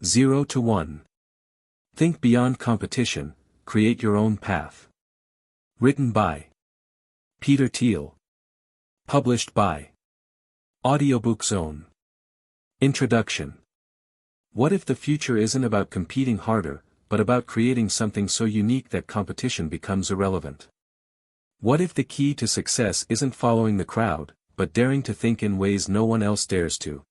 0 to 1. Think beyond competition, create your own path. Written by Peter Thiel. Published by Audiobook Zone. Introduction. What if the future isn't about competing harder, but about creating something so unique that competition becomes irrelevant? What if the key to success isn't following the crowd, but daring to think in ways no one else dares to?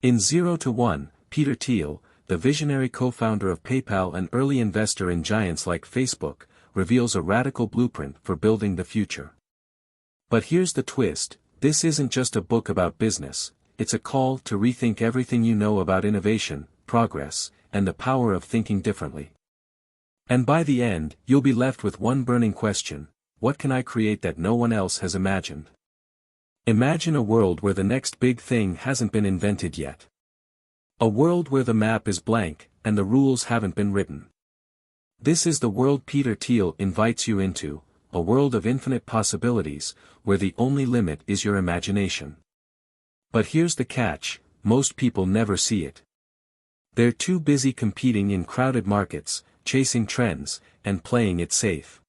In 0 to 1, Peter Thiel, the visionary co-founder of PayPal and early investor in giants like Facebook, reveals a radical blueprint for building the future. But here's the twist: this isn't just a book about business, it's a call to rethink everything you know about innovation, progress, and the power of thinking differently. And by the end, you'll be left with one burning question: what can I create that no one else has imagined? Imagine a world where the next big thing hasn't been invented yet. A world where the map is blank, and the rules haven't been written. This is the world Peter Thiel invites you into, a world of infinite possibilities, where the only limit is your imagination. But here's the catch: most people never see it. They're too busy competing in crowded markets, chasing trends, and playing it safe.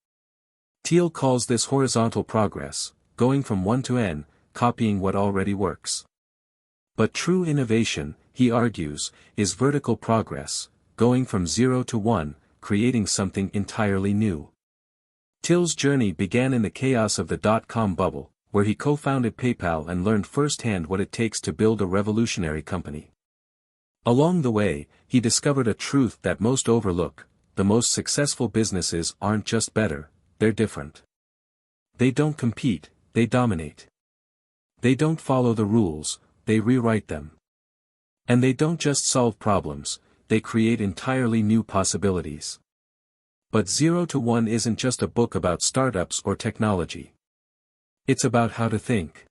Thiel calls this horizontal progress, going from 1 to n, copying what already works. But true innovation, he argues, is vertical progress, going from 0 to 1, creating something entirely new. Thiel's journey began in the chaos of the dot-com bubble, where he co-founded PayPal and learned firsthand what it takes to build a revolutionary company. Along the way, he discovered a truth that most overlook: the most successful businesses aren't just better, they're different. They don't compete, they dominate. They don't follow the rules, they rewrite them. And they don't just solve problems, they create entirely new possibilities. But 0 to 1 isn't just a book about startups or technology. It's about how to think.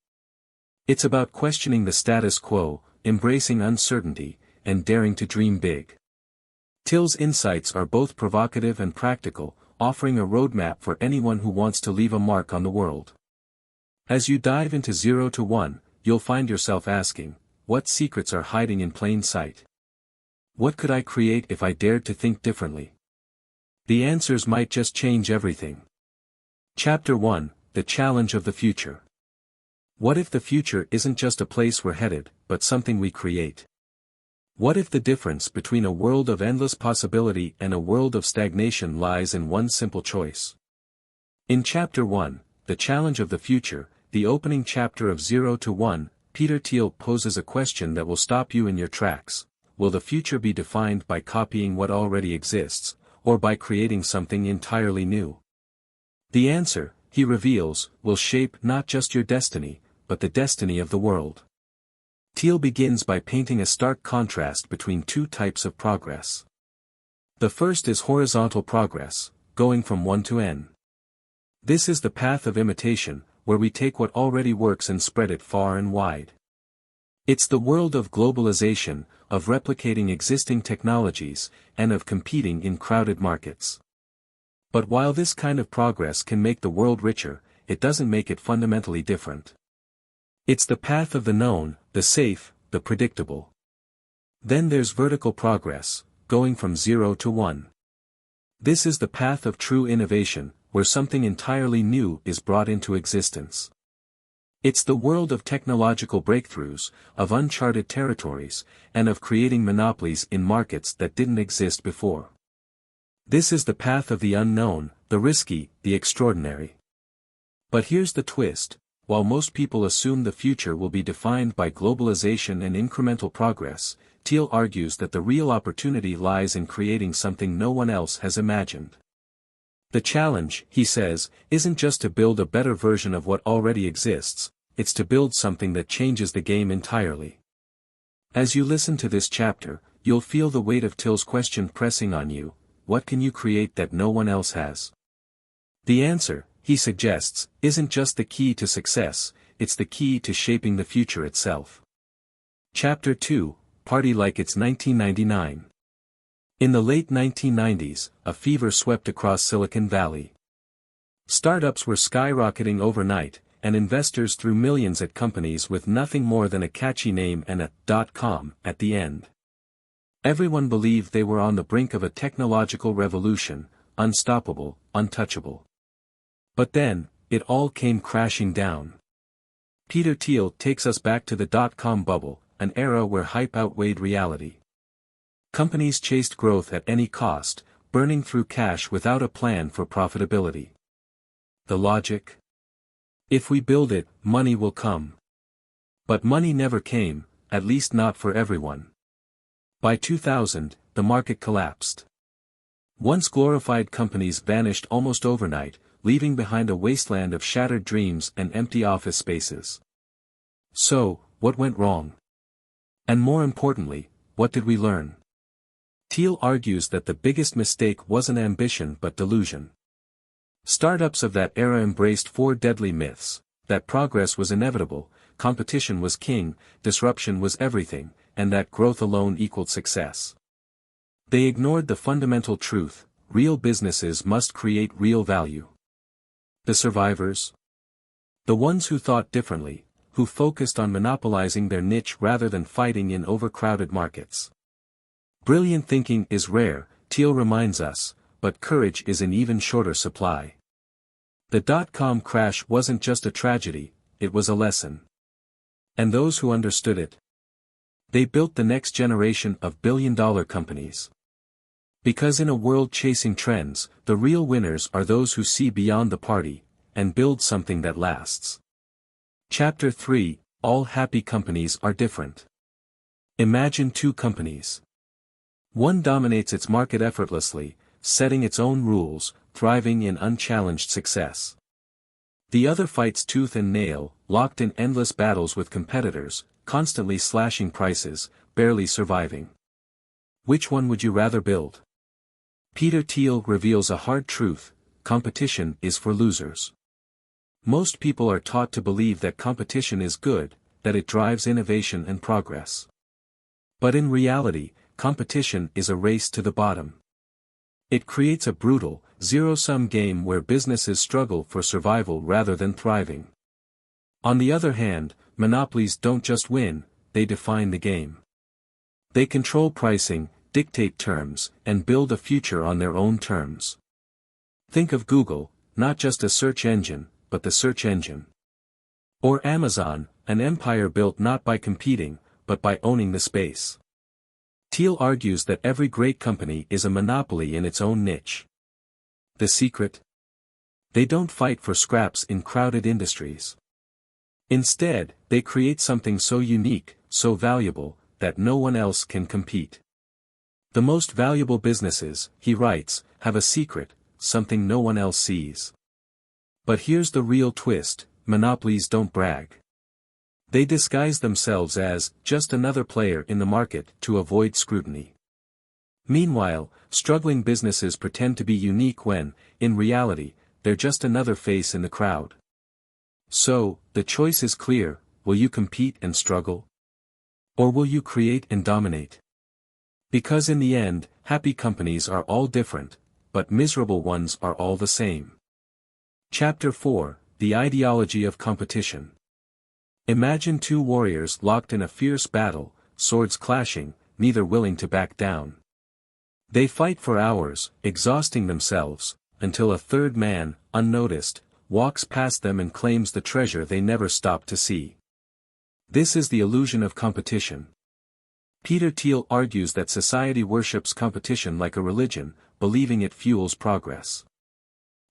It's about questioning the status quo, embracing uncertainty, and daring to dream big. Thiel's insights are both provocative and practical, offering a roadmap for anyone who wants to leave a mark on the world. As you dive into 0 to 1, you'll find yourself asking, what secrets are hiding in plain sight? What could I create if I dared to think differently? The answers might just change everything. Chapter 1: The Challenge of the Future. What if the future isn't just a place we're headed, but something we create? What if the difference between a world of endless possibility and a world of stagnation lies in one simple choice? In Chapter 1, The Challenge of the Future, the opening chapter of 0 to 1, Peter Thiel poses a question that will stop you in your tracks: will the future be defined by copying what already exists, or by creating something entirely new? The answer, he reveals, will shape not just your destiny, but the destiny of the world. Thiel begins by painting a stark contrast between two types of progress. The first is horizontal progress, going from 1 to n. This is the path of imitation, where we take what already works and spread it far and wide. It's the world of globalization, of replicating existing technologies, and of competing in crowded markets. But while this kind of progress can make the world richer, it doesn't make it fundamentally different. It's the path of the known, the safe, the predictable. Then there's vertical progress, going from 0 to 1. This is the path of true innovation, where something entirely new is brought into existence. It's the world of technological breakthroughs, of uncharted territories, and of creating monopolies in markets that didn't exist before. This is the path of the unknown, the risky, the extraordinary. But here's the twist: while most people assume the future will be defined by globalization and incremental progress, Thiel argues that the real opportunity lies in creating something no one else has imagined. The challenge, he says, isn't just to build a better version of what already exists, it's to build something that changes the game entirely. As you listen to this chapter, you'll feel the weight of Thiel's question pressing on you: what can you create that no one else has? The answer, he suggests, isn't just the key to success, it's the key to shaping the future itself. Chapter 2, Party Like It's 1999. In the late 1990s, a fever swept across Silicon Valley. Startups were skyrocketing overnight, and investors threw millions at companies with nothing more than a catchy name and a .com at the end. Everyone believed they were on the brink of a technological revolution, unstoppable, untouchable. But then, it all came crashing down. Peter Thiel takes us back to the dot-com bubble, an era where hype outweighed reality. Companies chased growth at any cost, burning through cash without a plan for profitability. The logic? If we build it, money will come. But money never came, at least not for everyone. By 2000, the market collapsed. Once glorified companies vanished almost overnight, leaving behind a wasteland of shattered dreams and empty office spaces. So, what went wrong? And more importantly, what did we learn? Thiel argues that the biggest mistake wasn't ambition but delusion. Startups of that era embraced four deadly myths: that progress was inevitable, competition was king, disruption was everything, and that growth alone equaled success. They ignored the fundamental truth: real businesses must create real value. The survivors? The ones who thought differently, who focused on monopolizing their niche rather than fighting in overcrowded markets. Brilliant thinking is rare, Thiel reminds us, but courage is in even shorter supply. The dot-com crash wasn't just a tragedy, it was a lesson. And those who understood it? They built the next generation of billion-dollar companies. Because in a world chasing trends, the real winners are those who see beyond the party, and build something that lasts. Chapter 3, All happy companies are different. Imagine two companies. One dominates its market effortlessly, setting its own rules, thriving in unchallenged success. The other fights tooth and nail, locked in endless battles with competitors, constantly slashing prices, barely surviving. Which one would you rather build? Peter Thiel reveals a hard truth: competition is for losers. Most people are taught to believe that competition is good, that it drives innovation and progress. But in reality, competition is a race to the bottom. It creates a brutal, zero-sum game where businesses struggle for survival rather than thriving. On the other hand, monopolies don't just win, they define the game. They control pricing, dictate terms, and build a future on their own terms. Think of Google, not just a search engine, but the search engine. Or Amazon, an empire built not by competing, but by owning the space. Thiel argues that every great company is a monopoly in its own niche. The secret? They don't fight for scraps in crowded industries. Instead, they create something so unique, so valuable, that no one else can compete. The most valuable businesses, he writes, have a secret, something no one else sees. But here's the real twist: monopolies don't brag. They disguise themselves as just another player in the market to avoid scrutiny. Meanwhile, struggling businesses pretend to be unique when, in reality, they're just another face in the crowd. So, the choice is clear: will you compete and struggle? Or will you create and dominate? Because in the end, happy companies are all different, but miserable ones are all the same. Chapter 4, The Ideology of Competition. Imagine two warriors locked in a fierce battle, swords clashing, neither willing to back down. They fight for hours, exhausting themselves, until a third man, unnoticed, walks past them and claims the treasure they never stopped to see. This is the illusion of competition. Peter Thiel argues that society worships competition like a religion, believing it fuels progress.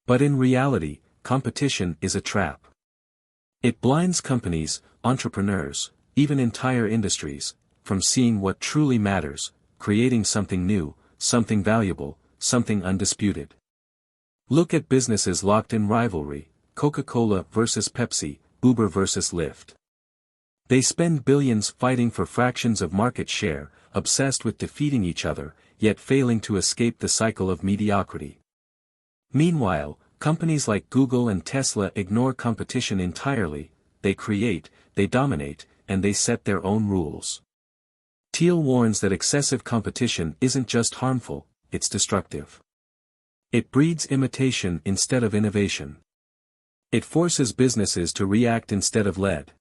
But in reality, competition is a trap. It blinds companies, entrepreneurs, even entire industries, from seeing what truly matters: creating something new, something valuable, something undisputed. Look at businesses locked in rivalry: Coca-Cola versus Pepsi, Uber versus Lyft. They spend billions fighting for fractions of market share, obsessed with defeating each other, yet failing to escape the cycle of mediocrity. Meanwhile, companies like Google and Tesla ignore competition entirely: they create, they dominate, and they set their own rules. Thiel warns that excessive competition isn't just harmful, it's destructive. It breeds imitation instead of innovation. It forces businesses to react instead of lead.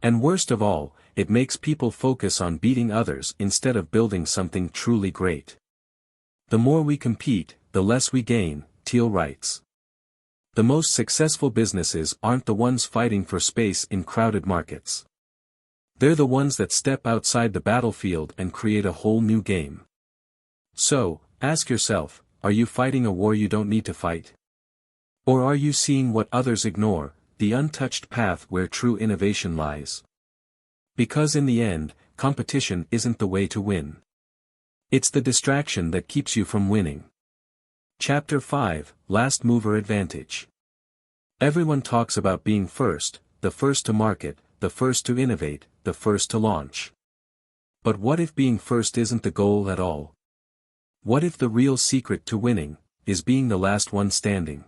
And worst of all, it makes people focus on beating others instead of building something truly great. The more we compete, the less we gain, Thiel writes. The most successful businesses aren't the ones fighting for space in crowded markets. They're the ones that step outside the battlefield and create a whole new game. So, ask yourself, are you fighting a war you don't need to fight? Or are you seeing what others ignore, the untouched path where true innovation lies? Because in the end, competition isn't the way to win. It's the distraction that keeps you from winning. Chapter 5, Last Mover Advantage. Everyone talks about being first, the first to market, the first to innovate, the first to launch. But what if being first isn't the goal at all? What if the real secret to winning is being the last one standing?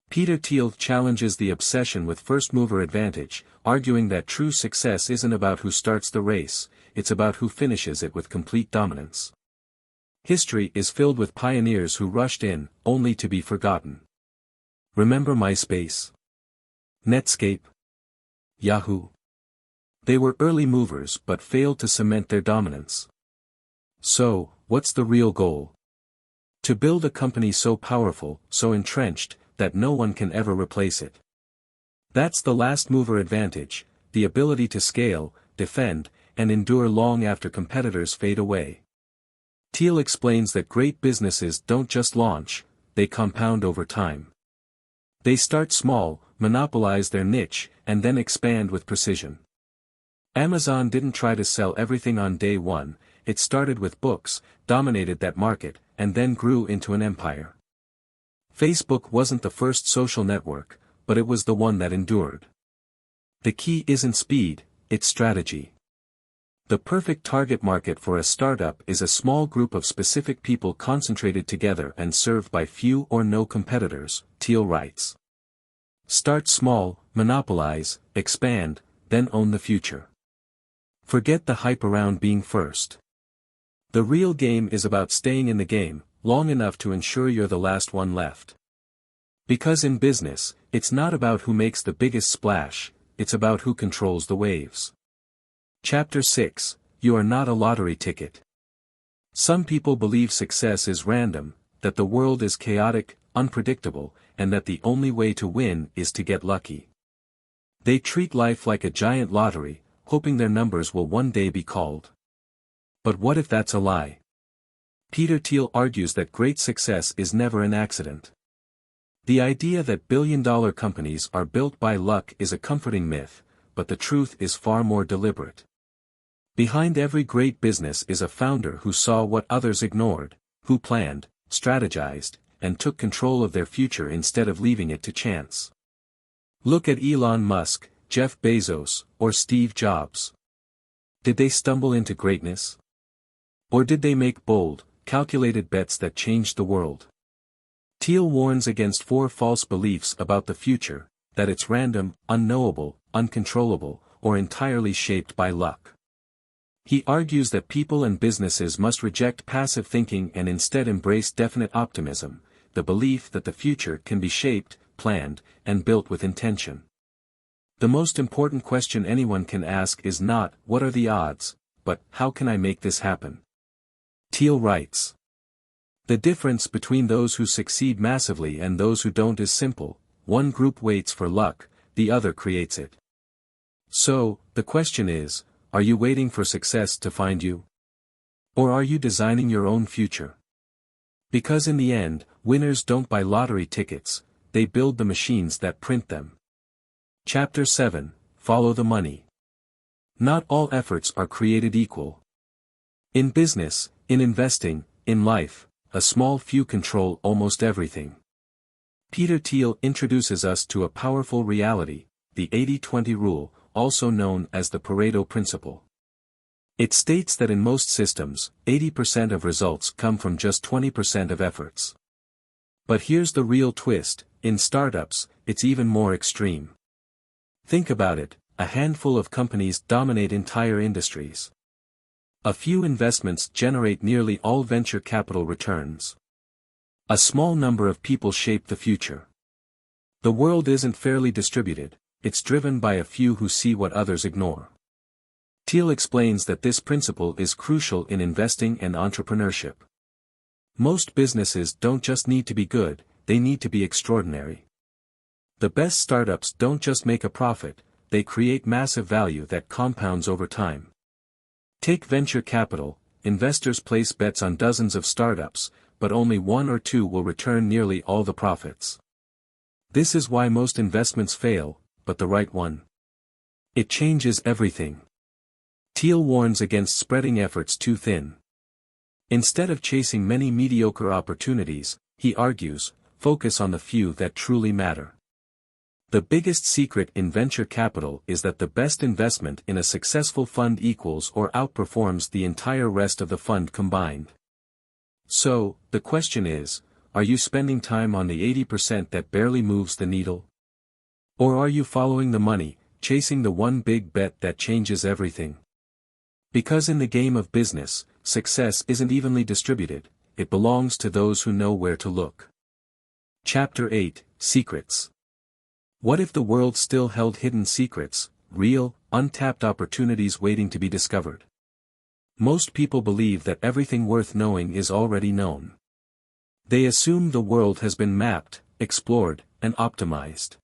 Peter Thiel challenges the obsession with first-mover advantage, arguing that true success isn't about who starts the race, it's about who finishes it with complete dominance. History is filled with pioneers who rushed in, only to be forgotten. Remember MySpace? Netscape? Yahoo? They were early movers but failed to cement their dominance. So, what's the real goal? To build a company so powerful, so entrenched, that no one can ever replace it. That's the last mover advantage, the ability to scale, defend, and endure long after competitors fade away. Thiel explains that great businesses don't just launch, they compound over time. They start small, monopolize their niche, and then expand with precision. Amazon didn't try to sell everything on day one, it started with books, dominated that market, and then grew into an empire. Facebook wasn't the first social network, but it was the one that endured. The key isn't speed, it's strategy. The perfect target market for a startup is a small group of specific people concentrated together and served by few or no competitors, Thiel writes. Start small, monopolize, expand, then own the future. Forget the hype around being first. The real game is about staying in the game, long enough to ensure you're the last one left. Because in business, it's not about who makes the biggest splash, it's about who controls the waves. Chapter 6, You Are Not a Lottery Ticket. Some people believe success is random, that the world is chaotic, unpredictable, and that the only way to win is to get lucky. They treat life like a giant lottery, hoping their numbers will one day be called. But what if that's a lie? Peter Thiel argues that great success is never an accident. The idea that billion-dollar companies are built by luck is a comforting myth, but the truth is far more deliberate. Behind every great business is a founder who saw what others ignored, who planned, strategized, and took control of their future instead of leaving it to chance. Look at Elon Musk, Jeff Bezos, or Steve Jobs. Did they stumble into greatness? Or did they make bold, calculated bets that changed the world? Thiel warns against 4 false beliefs about the future, that it's random, unknowable, uncontrollable, or entirely shaped by luck. He argues that people and businesses must reject passive thinking and instead embrace definite optimism, the belief that the future can be shaped, planned, and built with intention. The most important question anyone can ask is not, what are the odds, but, how can I make this happen? Thiel writes. The difference between those who succeed massively and those who don't is simple, one group waits for luck, the other creates it. So, the question is, are you waiting for success to find you? Or are you designing your own future? Because in the end, winners don't buy lottery tickets, they build the machines that print them. Chapter 7, Follow the Money. Not all efforts are created equal. In business, in investing, in life, a small few control almost everything. Peter Thiel introduces us to a powerful reality, the 80-20 rule, also known as the Pareto principle. It states that in most systems, 80% of results come from just 20% of efforts. But here's the real twist, in startups, it's even more extreme. Think about it, a handful of companies dominate entire industries. A few investments generate nearly all venture capital returns. A small number of people shape the future. The world isn't fairly distributed, it's driven by a few who see what others ignore. Thiel explains that this principle is crucial in investing and entrepreneurship. Most businesses don't just need to be good, they need to be extraordinary. The best startups don't just make a profit, they create massive value that compounds over time. Take venture capital, investors place bets on dozens of startups, but only one or two will return nearly all the profits. This is why most investments fail, but the right one. It changes everything. Thiel warns against spreading efforts too thin. Instead of chasing many mediocre opportunities, he argues, focus on the few that truly matter. The biggest secret in venture capital is that the best investment in a successful fund equals or outperforms the entire rest of the fund combined. So, the question is, are you spending time on the 80% that barely moves the needle? Or are you following the money, chasing the one big bet that changes everything? Because in the game of business, success isn't evenly distributed, it belongs to those who know where to look. Chapter 8, Secrets. What if the world still held hidden secrets, real, untapped opportunities waiting to be discovered? Most people believe that everything worth knowing is already known. They assume the world has been mapped, explored, and optimized.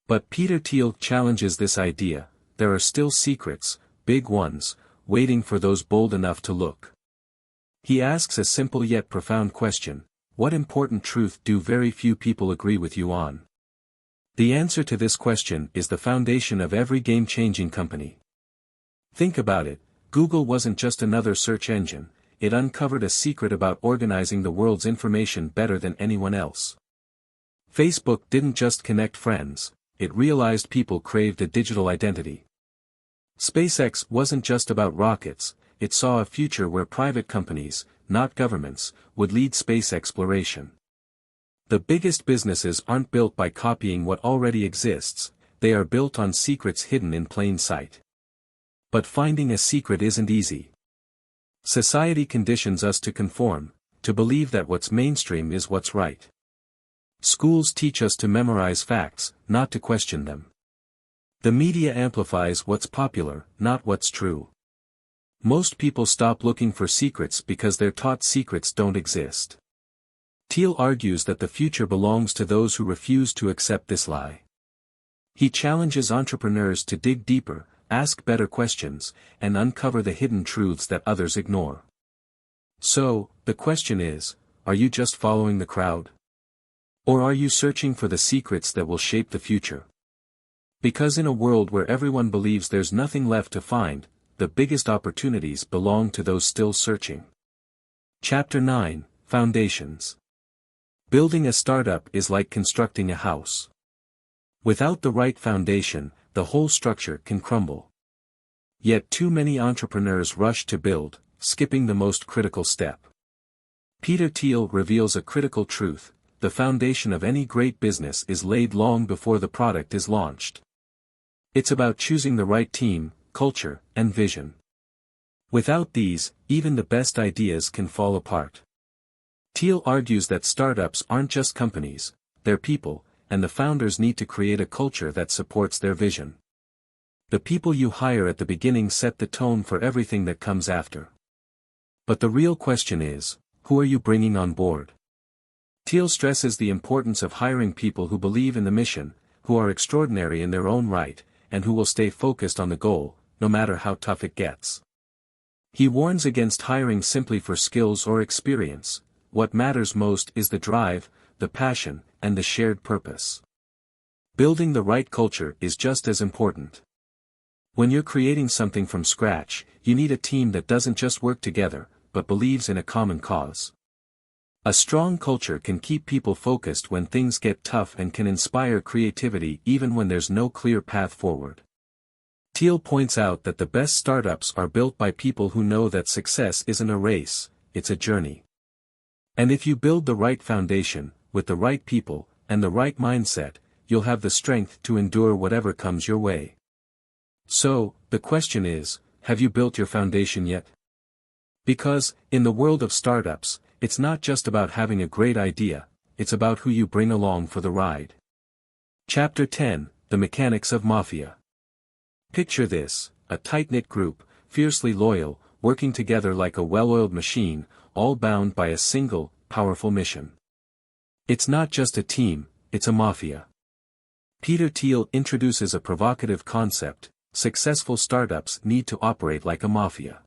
But Peter Thiel challenges this idea: there are still secrets, big ones, waiting for those bold enough to look. He asks a simple yet profound question: what important truth do very few people agree with you on? The answer to this question is the foundation of every game-changing company. Think about it, Google wasn't just another search engine, it uncovered a secret about organizing the world's information better than anyone else. Facebook didn't just connect friends, it realized people craved a digital identity. SpaceX wasn't just about rockets, it saw a future where private companies, not governments, would lead space exploration. The biggest businesses aren't built by copying what already exists, they are built on secrets hidden in plain sight. But finding a secret isn't easy. Society conditions us to conform, to believe that what's mainstream is what's right. Schools teach us to memorize facts, not to question them. The media amplifies what's popular, not what's true. Most people stop looking for secrets because they're taught secrets don't exist. Thiel argues that the future belongs to those who refuse to accept this lie. He challenges entrepreneurs to dig deeper, ask better questions, and uncover the hidden truths that others ignore. So, the question is, are you just following the crowd? Or are you searching for the secrets that will shape the future? Because in a world where everyone believes there's nothing left to find, the biggest opportunities belong to those still searching. Chapter 9, Foundations. Building a startup is like constructing a house. Without the right foundation, the whole structure can crumble. Yet too many entrepreneurs rush to build, skipping the most critical step. Peter Thiel reveals a critical truth: the foundation of any great business is laid long before the product is launched. It's about choosing the right team, culture, and vision. Without these, even the best ideas can fall apart. Thiel argues that startups aren't just companies, they're people, and the founders need to create a culture that supports their vision. The people you hire at the beginning set the tone for everything that comes after. But the real question is, who are you bringing on board? Thiel stresses the importance of hiring people who believe in the mission, who are extraordinary in their own right, and who will stay focused on the goal, no matter how tough it gets. He warns against hiring simply for skills or experience. What matters most is the drive, the passion, and the shared purpose. Building the right culture is just as important. When you're creating something from scratch, you need a team that doesn't just work together, but believes in a common cause. A strong culture can keep people focused when things get tough and can inspire creativity even when there's no clear path forward. Thiel points out that the best startups are built by people who know that success isn't a race, it's a journey. And if you build the right foundation, with the right people, and the right mindset, you'll have the strength to endure whatever comes your way. So, the question is, have you built your foundation yet? Because, in the world of startups, it's not just about having a great idea, it's about who you bring along for the ride. Chapter 10, The Mechanics of Mafia. Picture this: a tight-knit group, fiercely loyal, working together like a well-oiled machine, all bound by a single, powerful mission. It's not just a team, it's a mafia. Peter Thiel introduces a provocative concept: successful startups need to operate like a mafia.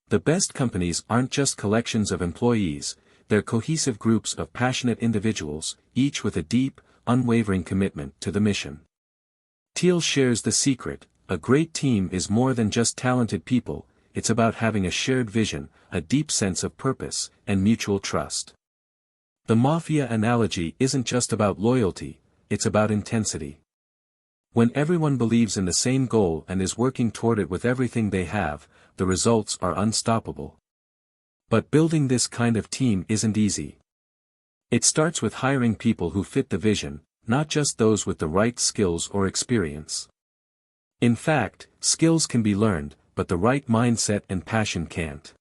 The best companies aren't just collections of employees, they're cohesive groups of passionate individuals, each with a deep, unwavering commitment to the mission. Thiel shares the secret: a great team is more than just talented people, it's about having a shared vision, a deep sense of purpose, and mutual trust. The mafia analogy isn't just about loyalty, it's about intensity. When everyone believes in the same goal and is working toward it with everything they have, the results are unstoppable. But building this kind of team isn't easy. It starts with hiring people who fit the vision, not just those with the right skills or experience. In fact, skills can be learned, but the right mindset and passion can't.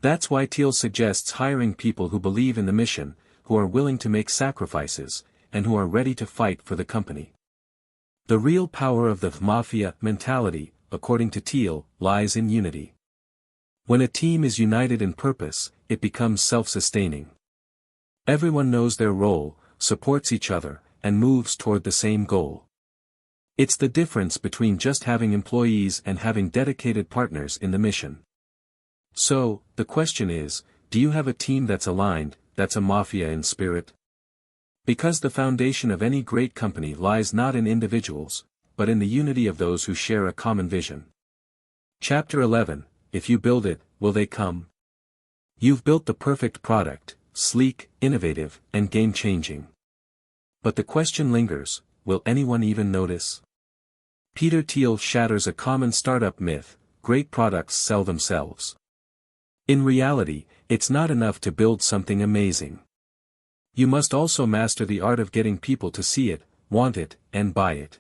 That's why Thiel suggests hiring people who believe in the mission, who are willing to make sacrifices, and who are ready to fight for the company. The real power of the mafia mentality, according to Thiel, lies in unity. When a team is united in purpose, it becomes self-sustaining. Everyone knows their role, supports each other, and moves toward the same goal. It's the difference between just having employees and having dedicated partners in the mission. So, the question is, do you have a team that's aligned, that's a mafia in spirit? Because the foundation of any great company lies not in individuals, but in the unity of those who share a common vision. Chapter 11, If you build it, will they come? You've built the perfect product, sleek, innovative, and game-changing. But the question lingers, will anyone even notice? Peter Thiel shatters a common startup myth: great products sell themselves. In reality, it's not enough to build something amazing. You must also master the art of getting people to see it, want it, and buy it.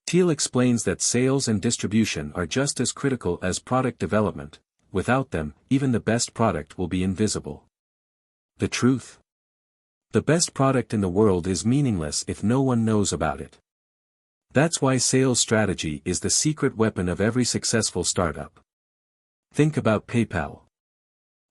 Thiel explains that sales and distribution are just as critical as product development. Without them, even the best product will be invisible. The truth? The best product in the world is meaningless if no one knows about it. That's why sales strategy is the secret weapon of every successful startup. Think about PayPal.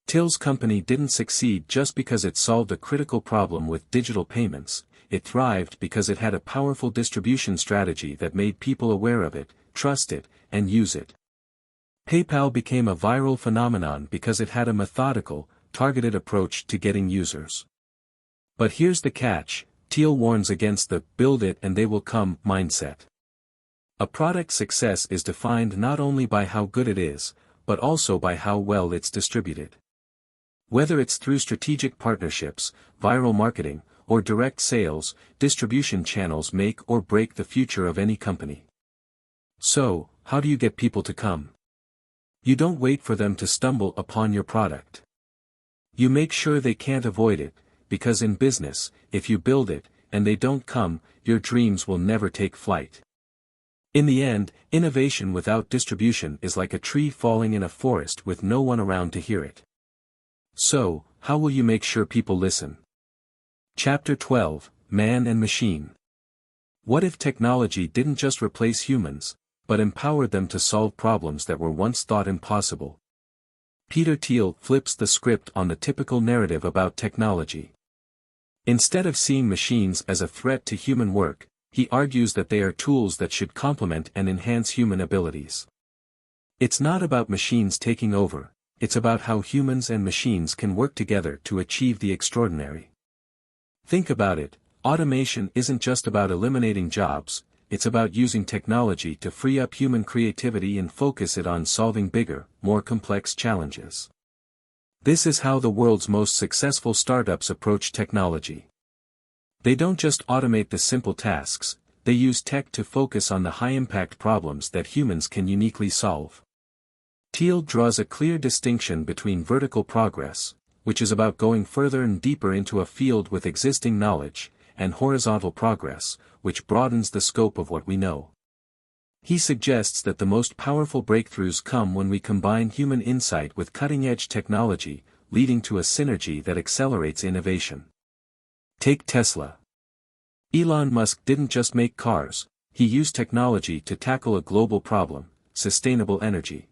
Thiel's company didn't succeed just because it solved a critical problem with digital payments. It thrived because it had a powerful distribution strategy that made people aware of it, trust it, and use it. PayPal became a viral phenomenon because it had a methodical, targeted approach to getting users. But here's the catch: Thiel warns against the "build it and they will come" mindset. A product's success is defined not only by how good it is, but also by how well it's distributed. Whether it's through strategic partnerships, viral marketing, or direct sales, distribution channels make or break the future of any company. So, how do you get people to come? You don't wait for them to stumble upon your product. You make sure they can't avoid it, because in business, if you build it, and they don't come, your dreams will never take flight. In the end, innovation without distribution is like a tree falling in a forest with no one around to hear it. So, how will you make sure people listen? Chapter 12, Man and Machine. What if technology didn't just replace humans, but empowered them to solve problems that were once thought impossible? Peter Thiel flips the script on the typical narrative about technology. Instead of seeing machines as a threat to human work, he argues that they are tools that should complement and enhance human abilities. It's not about machines taking over, it's about how humans and machines can work together to achieve the extraordinary. Think about it: automation isn't just about eliminating jobs, it's about using technology to free up human creativity and focus it on solving bigger, more complex challenges. This is how the world's most successful startups approach technology. They don't just automate the simple tasks, they use tech to focus on the high-impact problems that humans can uniquely solve. Thiel draws a clear distinction between vertical progress, which is about going further and deeper into a field with existing knowledge, and horizontal progress, which broadens the scope of what we know. He suggests that the most powerful breakthroughs come when we combine human insight with cutting-edge technology, leading to a synergy that accelerates innovation. Take Tesla. Elon Musk didn't just make cars, he used technology to tackle a global problem: sustainable energy.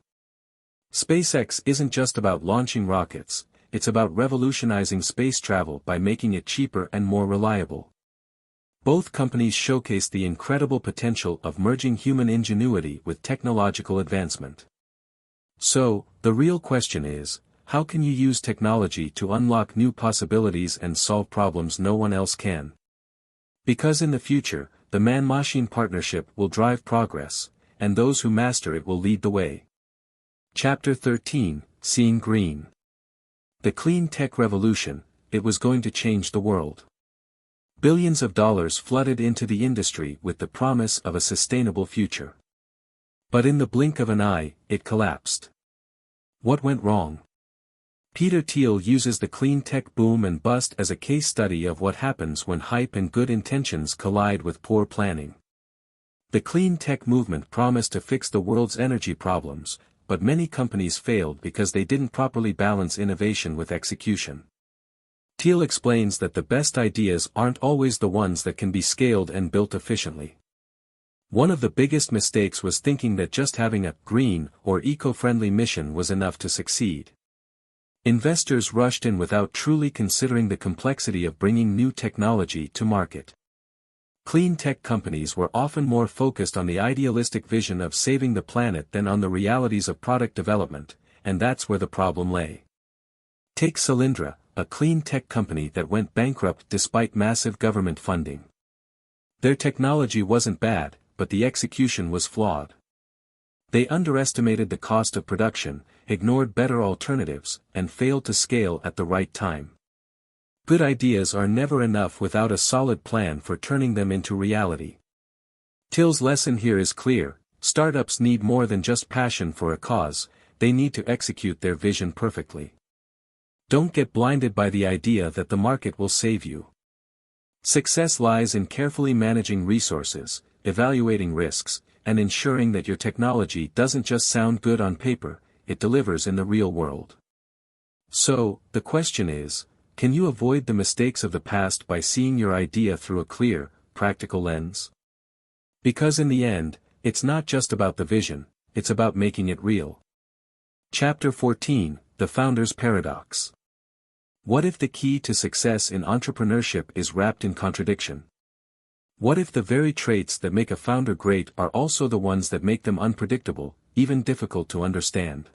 SpaceX isn't just about launching rockets, it's about revolutionizing space travel by making it cheaper and more reliable. Both companies showcase the incredible potential of merging human ingenuity with technological advancement. So, the real question is, how can you use technology to unlock new possibilities and solve problems no one else can? Because in the future, the man-machine partnership will drive progress, and those who master it will lead the way. Chapter 13, Seeing Green. The clean tech revolution, it was going to change the world. Billions of dollars flooded into the industry with the promise of a sustainable future. But in the blink of an eye, it collapsed. What went wrong? Peter Thiel uses the clean tech boom and bust as a case study of what happens when hype and good intentions collide with poor planning. The clean tech movement promised to fix the world's energy problems, but many companies failed because they didn't properly balance innovation with execution. Thiel explains that the best ideas aren't always the ones that can be scaled and built efficiently. One of the biggest mistakes was thinking that just having a green or eco-friendly mission was enough to succeed. Investors rushed in without truly considering the complexity of bringing new technology to market. Clean tech companies were often more focused on the idealistic vision of saving the planet than on the realities of product development, and that's where the problem lay. Take Solyndra, a clean tech company that went bankrupt despite massive government funding. Their technology wasn't bad, but the execution was flawed. They underestimated the cost of production, ignored better alternatives, and failed to scale at the right time. Good ideas are never enough without a solid plan for turning them into reality. Thiel's lesson here is clear: startups need more than just passion for a cause, they need to execute their vision perfectly. Don't get blinded by the idea that the market will save you. Success lies in carefully managing resources, evaluating risks, and ensuring that your technology doesn't just sound good on paper, it delivers in the real world. So, the question is, can you avoid the mistakes of the past by seeing your idea through a clear, practical lens? Because in the end, it's not just about the vision, it's about making it real. Chapter 14, The Founder's Paradox. What if the key to success in entrepreneurship is wrapped in contradiction? What if the very traits that make a founder great are also the ones that make them unpredictable, even difficult to understand?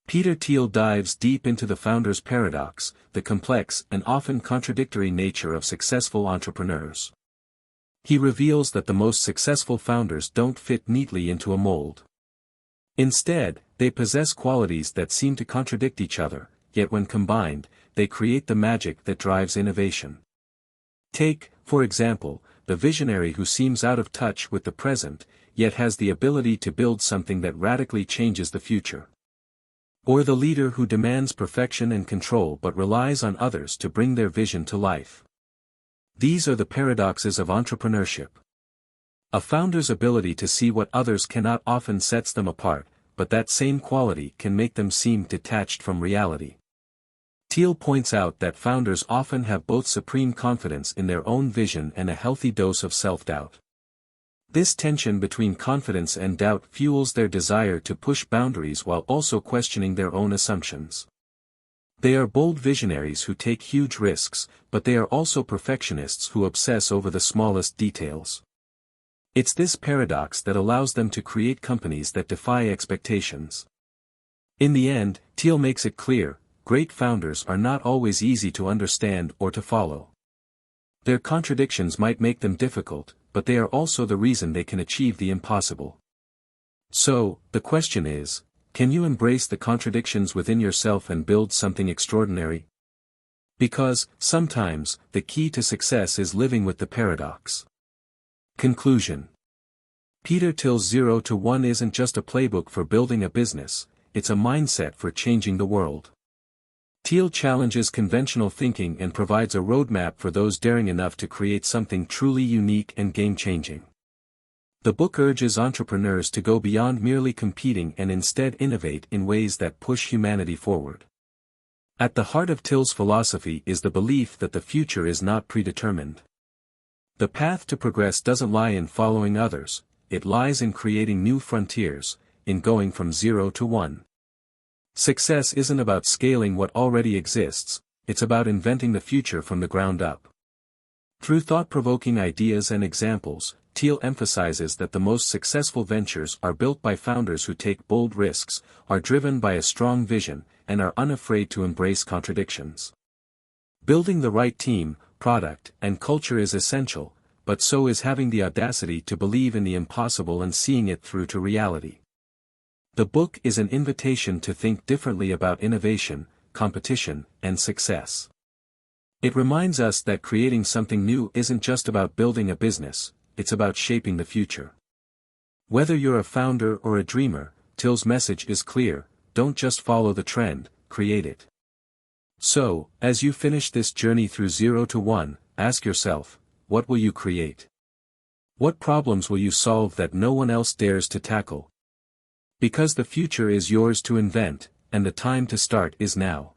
Peter Thiel dives deep into the founder's paradox, the complex and often contradictory nature of successful entrepreneurs. He reveals that the most successful founders don't fit neatly into a mold. Instead, they possess qualities that seem to contradict each other, yet when combined, they create the magic that drives innovation. Take, for example, the visionary who seems out of touch with the present, yet has the ability to build something that radically changes the future. Or the leader who demands perfection and control but relies on others to bring their vision to life. These are the paradoxes of entrepreneurship. A founder's ability to see what others cannot often sets them apart, but that same quality can make them seem detached from reality. Thiel points out that founders often have both supreme confidence in their own vision and a healthy dose of self-doubt. This tension between confidence and doubt fuels their desire to push boundaries while also questioning their own assumptions. They are bold visionaries who take huge risks, but they are also perfectionists who obsess over the smallest details. It's this paradox that allows them to create companies that defy expectations. In the end, Thiel makes it clear, great founders are not always easy to understand or to follow. Their contradictions might make them difficult, but they are also the reason they can achieve the impossible. So, the question is, can you embrace the contradictions within yourself and build something extraordinary? Because, sometimes, the key to success is living with the paradox. Conclusion. Peter Thiel's 0 to 1 isn't just a playbook for building a business, it's a mindset for changing the world. Thiel challenges conventional thinking and provides a roadmap for those daring enough to create something truly unique and game-changing. The book urges entrepreneurs to go beyond merely competing and instead innovate in ways that push humanity forward. At the heart of Thiel's philosophy is the belief that the future is not predetermined. The path to progress doesn't lie in following others, it lies in creating new frontiers, in going from 0 to 1. Success isn't about scaling what already exists, it's about inventing the future from the ground up. Through thought-provoking ideas and examples, Thiel emphasizes that the most successful ventures are built by founders who take bold risks, are driven by a strong vision, and are unafraid to embrace contradictions. Building the right team, product, and culture is essential, but so is having the audacity to believe in the impossible and seeing it through to reality. The book is an invitation to think differently about innovation, competition, and success. It reminds us that creating something new isn't just about building a business, it's about shaping the future. Whether you're a founder or a dreamer, Thiel's message is clear: don't just follow the trend, create it. So, as you finish this journey through 0 to 1, ask yourself, what will you create? What problems will you solve that no one else dares to tackle? Because the future is yours to invent, and the time to start is now.